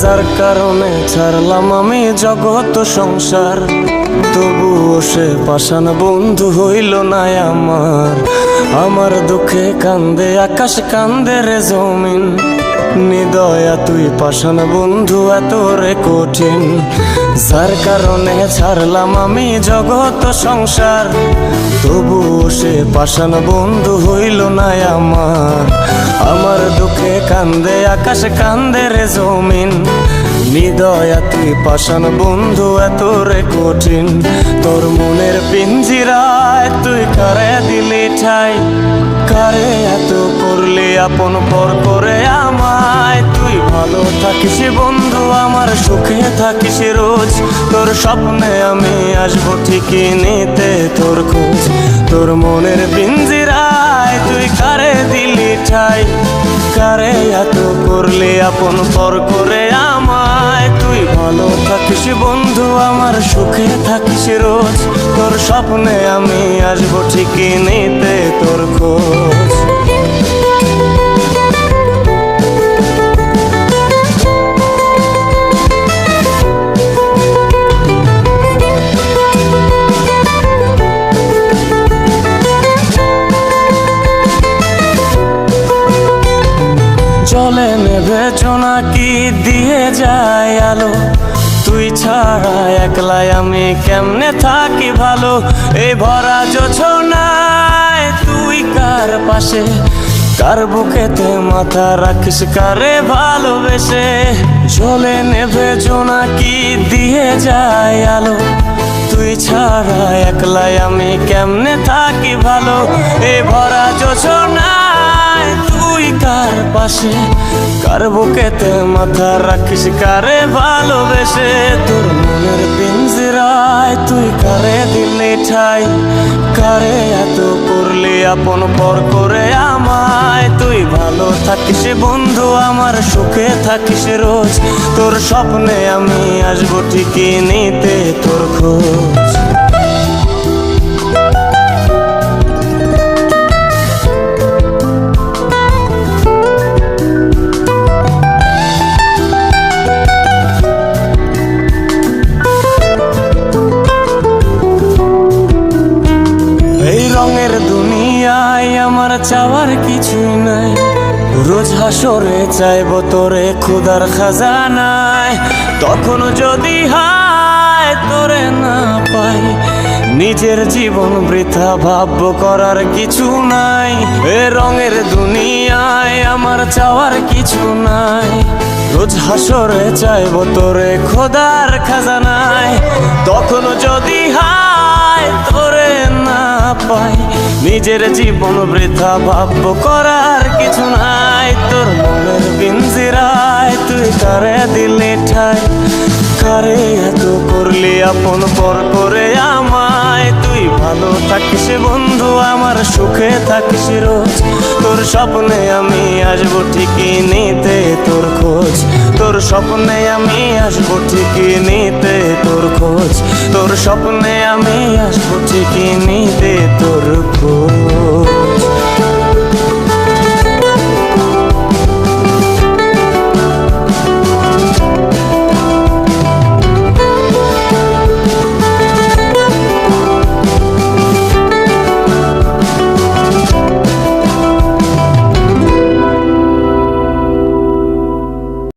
যার কারণে ছাড়লাম আমি জগৎ সংসার, তবুও সে পাষাণ বন্ধু হইল না আমার। আমার দুঃখে কান্দে আকাশ, কান্দে রে জমিন, নিদয়া তুই পাষাণ বন্ধু এত রে কঠিন। যার কারণে ছাড়লাম আমি জগৎ সংসার, তবুও সে পাষাণ বন্ধু হইল না আমার। আমার দুঃখে কান্দে আকাশ, কান্দে রে জমিন, নিদয়া তুই পাষাণ বন্ধু এত রে কঠিন। তোর মনের পিঞ্জিরায় তুই কারে দিলি ঠাই, কারে এত করলি আপন পর করে আমায়। তুই ভালো থাকিস বন্ধু আমার, সুখে থাকিস রোজ, তোর স্বপ্নে আমি আসবো ঠিকই নিতে তোর খোঁজ। তোর মনের পিঞ্জিরায় তুই কারে দিলি ঠাই, কারে এত করলি আপন পর করে আমায়। তুই ভালো থাকিস বন্ধু আমার, সুখে থাকিস রোজ, তোর স্বপ্নে আমি আসবো ঠিকই নিতে তোর খোঁজ। জলে নেভে জোনাকি দিয়ে যায় আলো, তুই ছাড়া একলাই আমি কেমনে থাকি ভালো। এই ভরা জোছনায় তুই কার পাশে, কার বুকেতে মাথা রাখিস কারে ভালোবেসে। জলে নেভে জোনাকি দিয়ে যায় আলো, তুই ছাড়া একলাই আমি কেমনে থাকি ভালো। এই ভরা জোছনায় তুই কার পাশে, কার বুকেতে মাথা রাখিস কারে ভালোবেসে। তোর মনের পিঞ্জিরায় তুই কারে দিলি ঠাই, কারে এত করলি আপন পর করে আমায়। তুই ভালো থাকিস বন্ধু আমার, সুখে থাকিস রোজ, তোর স্বপ্নে আমি আসবো ঠিকই নিতে তোর খোঁজ। রঙের দুনিয়ায় আমার চাওয়ার কিছুই নাই, রোজ হাসরে চাইব তোরে ক্ষুধার খাজানায়। তখন যদি হায় তোরে না পাই, নিজের জীবন বৃথা ভাব্য করার কিছু নাই। এ রঙের দুনিয়ায় আমার চাওয়ার কিছু নাই, রোজ হাসরে চাইব তোরে খোদার খাজানায়। তখন যদি হায় তোরে না পাই, নিজের জীবন বৃথা ভাব্য করার কিছু নাই। তোর মনের পিঞ্জিরায় তুই কারে দিলি ঠাই, কারে এত করলি আপন পর করে আমায়। তুই ভালো থাকিস বন্ধু আমার, সুখে থাকিস রোজ, তোর স্বপ্নে আমি আসবো ঠিকই নিতে তোর খোঁজ। তোর স্বপ্নে আমি আসবো ঠিকই নিতে তোর খোঁজ, তোর স্বপ্নে আমি আসবো ঠিকই নিতে তোর খোঁজ।